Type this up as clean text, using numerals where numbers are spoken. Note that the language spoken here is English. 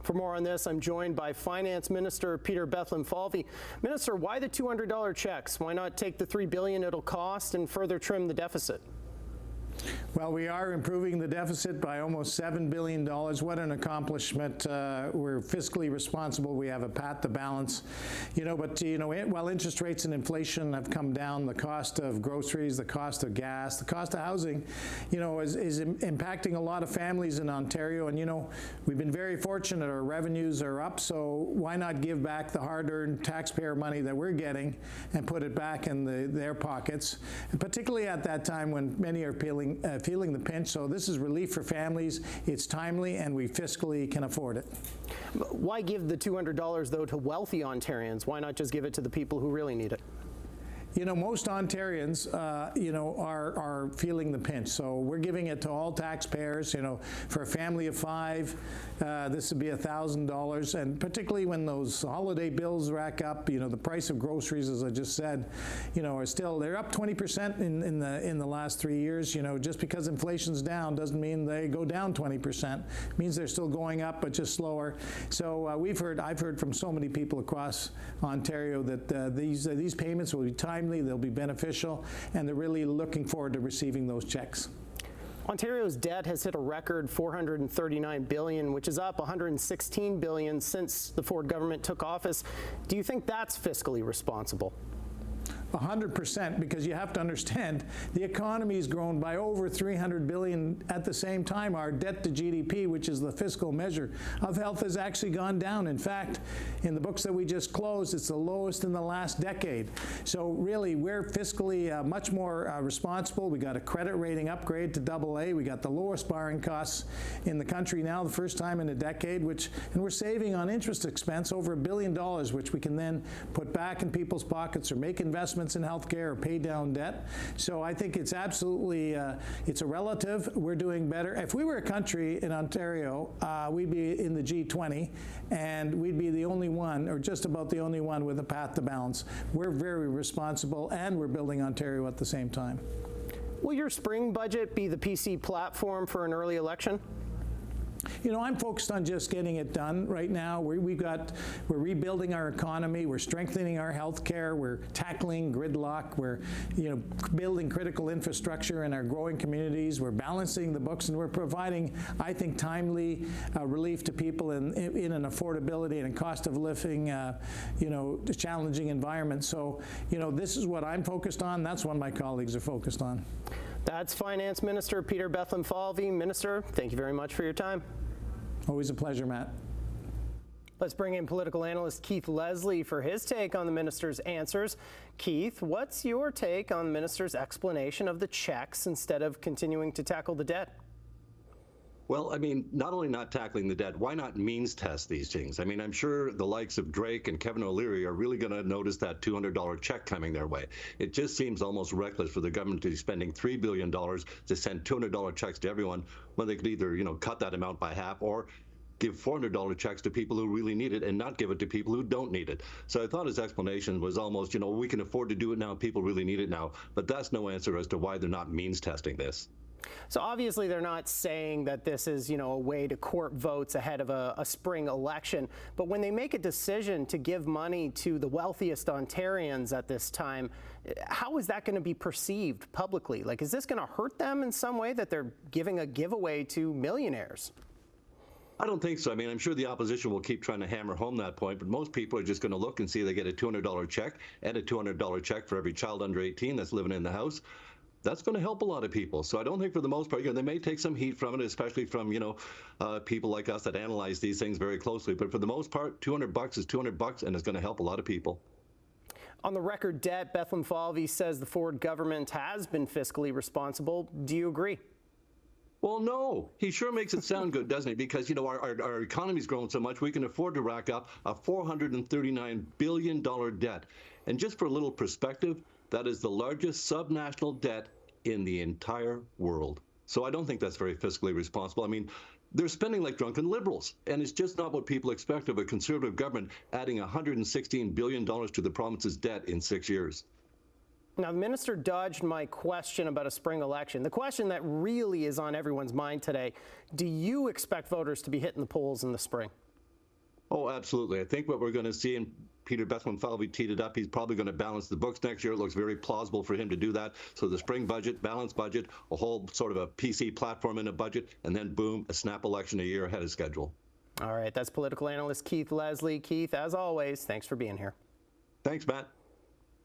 For more on this, I'm joined by Finance Minister Peter Bethlenfalvy. Minister, why the $200 checks? Why not take the $3 billion it'll cost and further trim the deficit? Well, we are improving the deficit by almost $7 billion. What an accomplishment. We're fiscally responsible. We have a path to balance. While interest rates and inflation have come down, the cost of groceries, the cost of gas, the cost of housing, is impacting a lot of families in Ontario. And, we've been very fortunate. Our revenues are up, so why not give back the hard-earned taxpayer money that we're getting and put it back in their pockets, and particularly at that time when many are feeling the pinch. So this is relief for families. It's timely, and we fiscally can afford it. Why give the $200, though, to wealthy Ontarians? Why not just give it to the people who really need it? Most Ontarians, are feeling the pinch. So we're giving it to all taxpayers. For a family of 5, this would be $1,000. And particularly when those holiday bills rack up, the price of groceries, as I just said, they're up 20% in the last 3 years. Just because inflation's down doesn't mean they go down 20%. It means they're still going up, but just slower. So I've heard from so many people across Ontario that these payments will be timely. They'll be beneficial, and they're really looking forward to receiving those checks. Ontario's debt has hit a record $439 billion, which is up $116 billion since the Ford government took office. Do you think that's fiscally responsible? 100%, because you have to understand the economy's grown by over $300 billion at the same time. Our debt to GDP, which is the fiscal measure of health, has actually gone down. In fact, in the books that we just closed, it's the lowest in the last decade. So really, we're fiscally much more responsible. We got a credit rating upgrade to AA. We got the lowest borrowing costs in the country now, the first time in a decade, and we're saving on interest expense over $1 billion, which we can then put back in people's pockets or make investments in healthcare or pay down debt. So I think it's absolutely, it's a relative. We're doing better. If we were a country in Ontario, we'd be in the G20, and we'd be the only one, or just about the only one, with a path to balance. We're very responsible, and we're building Ontario at the same time. Will your spring budget be the PC platform for an early election? I'm focused on just getting it done right now. We're rebuilding our economy. We're strengthening our health care. We're tackling gridlock. We're, building critical infrastructure in our growing communities. We're balancing the books, and we're providing, I think, timely relief to people in an affordability and cost of living, challenging environment. So, this is what I'm focused on. That's what my colleagues are focused on. That's Finance Minister Peter Bethlenfalvy. Minister, thank you very much for your time. Always a pleasure, Matt. Let's bring in political analyst Keith Leslie for his take on the minister's answers. Keith, what's your take on the minister's explanation of the checks instead of continuing to tackle the debt? Well, not only not tackling the debt, why not means test these things? I'm sure the likes of Drake and Kevin O'Leary are really going to notice that $200 check coming their way. It just seems almost reckless for the government to be spending $3 billion to send $200 checks to everyone when they could either, cut that amount by half or give $400 checks to people who really need it and not give it to people who don't need it. So I thought his explanation was almost, we can afford to do it now, people really need it now. But that's no answer as to why they're not means testing this. So obviously they're not saying that this is, a way to court votes ahead of a spring election. But when they make a decision to give money to the wealthiest Ontarians at this time, how is that going to be perceived publicly? Like, is this going to hurt them in some way that they're giving a giveaway to millionaires? I don't think so. I'm sure the opposition will keep trying to hammer home that point, but most people are just going to look and see they get a $200 check and a $200 check for every child under 18 that's living in the house. That's going to help a lot of people. So I don't think for the most part, they may take some heat from it, especially from, people like us that analyze these things very closely. But for the most part, $200 is $200, and it's going to help a lot of people. On the record debt, Bethlenfalvy says the Ford government has been fiscally responsible. Do you agree? Well, no. He sure makes it sound good, doesn't he? Because, our economy's grown so much, we can afford to rack up a $439 billion debt. And just for a little perspective, that is the largest subnational debt in the entire world. So I don't think that's very fiscally responsible. They're spending like drunken liberals, and it's just not what people expect of a conservative government adding $116 billion to the province's debt in 6 years. Now, the minister dodged my question about a spring election. The question that really is on everyone's mind today, do you expect voters to be hitting the polls in the spring? Oh, absolutely. I think what we're going to see, and Peter Bethlenfalvy teed it up, he's probably going to balance the books next year. It looks very plausible for him to do that. So the spring budget, balanced budget, a whole sort of a PC platform in a budget, and then boom, a snap election a year ahead of schedule. All right, that's political analyst Keith Leslie. Keith, as always, thanks for being here. Thanks, Matt.